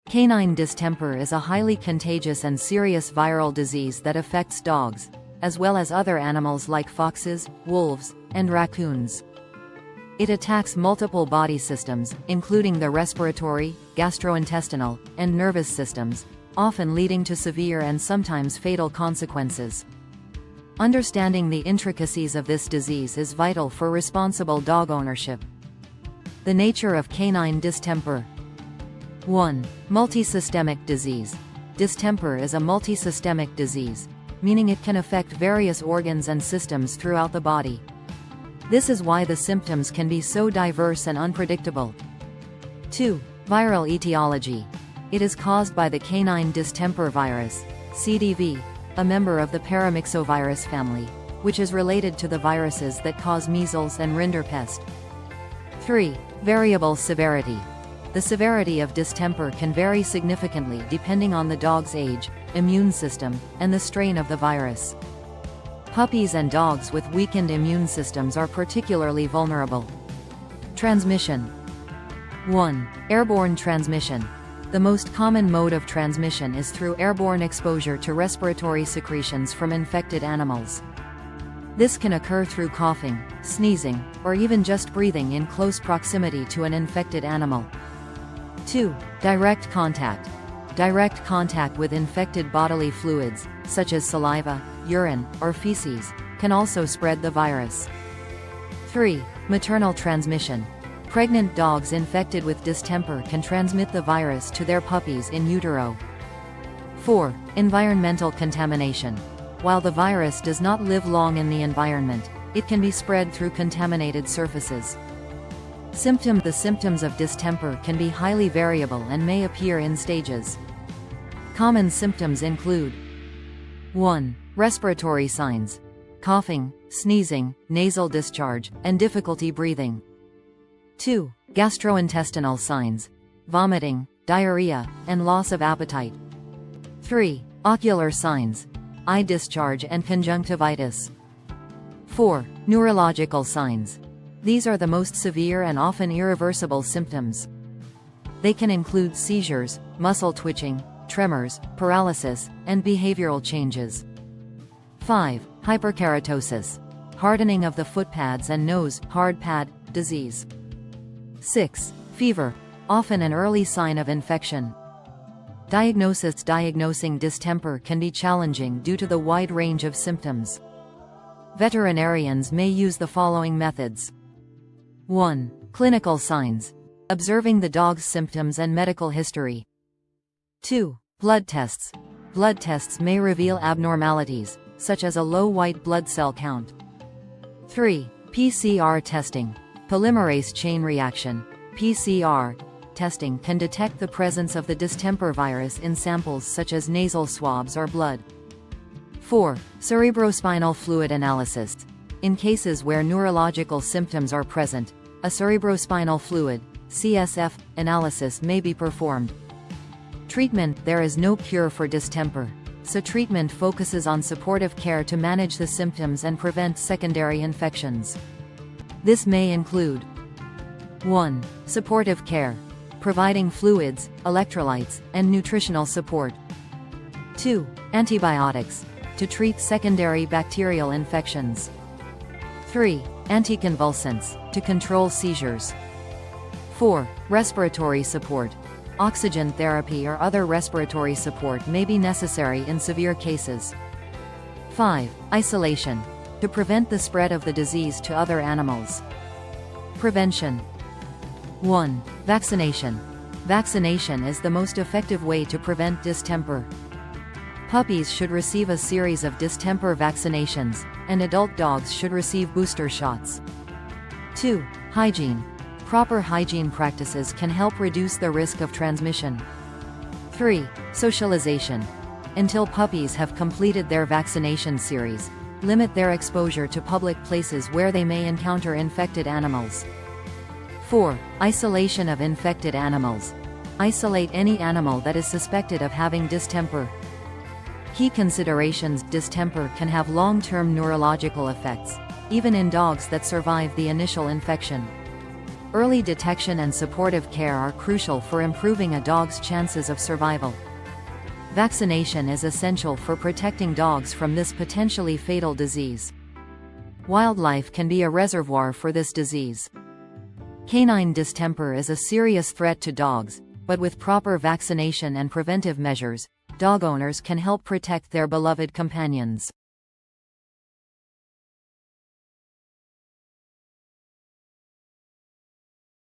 Canine distemper is a highly contagious and serious viral disease that affects dogs, as well as other animals like foxes, wolves, and raccoons. It attacks multiple body systems, including the respiratory, gastrointestinal, and nervous systems, often leading to severe and sometimes fatal consequences. Understanding the intricacies of this disease is vital for responsible dog ownership. The nature of canine distemper. 1. Multisystemic disease. Distemper is a multisystemic disease, meaning it can affect various organs and systems throughout the body. This is why the symptoms can be so diverse and unpredictable. 2. Viral etiology. It is caused by the canine distemper virus, CDV, a member of the paramyxovirus family, which is related to the viruses that cause measles and rinderpest. 3. Variable severity. The severity of distemper can vary significantly depending on the dog's age, immune system, and the strain of the virus. Puppies and dogs with weakened immune systems are particularly vulnerable. Transmission. 1. Airborne transmission. The most common mode of transmission is through airborne exposure to respiratory secretions from infected animals. This can occur through coughing, sneezing, or even just breathing in close proximity to an infected animal. 2. Direct contact. Direct contact with infected bodily fluids, such as saliva, urine, or feces, can also spread the virus. 3. Maternal transmission. Pregnant dogs infected with distemper can transmit the virus to their puppies in utero. 4. Environmental contamination. While the virus does not live long in the environment, it can be spread through contaminated surfaces. The symptoms of distemper can be highly variable and may appear in stages. Common symptoms include 1. Respiratory signs: coughing, sneezing, nasal discharge, and difficulty breathing. 2. Gastrointestinal signs: vomiting, diarrhea, and loss of appetite. 3. Ocular signs: eye discharge and conjunctivitis. 4. Neurological signs. These are the most severe and often irreversible symptoms. They can include seizures, muscle twitching, tremors, paralysis, and behavioral changes. 5. Hyperkeratosis: hardening of the foot pads and nose, hard pad, disease. 6. Fever, often an early sign of infection. Diagnosis: diagnosing distemper can be challenging due to the wide range of symptoms. Veterinarians may use the following methods. 1. Clinical signs: observing the dog's symptoms and medical history. 2. Blood tests. Blood tests may reveal abnormalities, such as a low white blood cell count. 3. PCR testing. Polymerase chain reaction (PCR) testing can detect the presence of the distemper virus in samples such as nasal swabs or blood. 4. Cerebrospinal fluid analysis. In cases where neurological symptoms are present, a cerebrospinal fluid (CSF) analysis may be performed. Treatment: there is no cure for distemper, so treatment focuses on supportive care to manage the symptoms and prevent secondary infections. This may include 1. Supportive care, providing fluids, electrolytes, and nutritional support. 2. Antibiotics, to treat secondary bacterial infections. 3. Anticonvulsants, to control seizures. 4. Respiratory support. Oxygen therapy or other respiratory support may be necessary in severe cases. 5. Isolation, to prevent the spread of the disease to other animals. Prevention. 1. Vaccination. Vaccination is the most effective way to prevent distemper. Puppies should receive a series of distemper vaccinations, and adult dogs should receive booster shots. 2. Hygiene. Proper hygiene practices can help reduce the risk of transmission. 3. Socialization. Until puppies have completed their vaccination series, limit their exposure to public places where they may encounter infected animals. 4. Isolation of infected animals. Isolate any animal that is suspected of having distemper. Key considerations: distemper can have long-term neurological effects, even in dogs that survive the initial infection. Early detection and supportive care are crucial for improving a dog's chances of survival. Vaccination is essential for protecting dogs from this potentially fatal disease. Wildlife can be a reservoir for this disease. Canine distemper is a serious threat to dogs, but with proper vaccination and preventive measures, dog owners can help protect their beloved companions.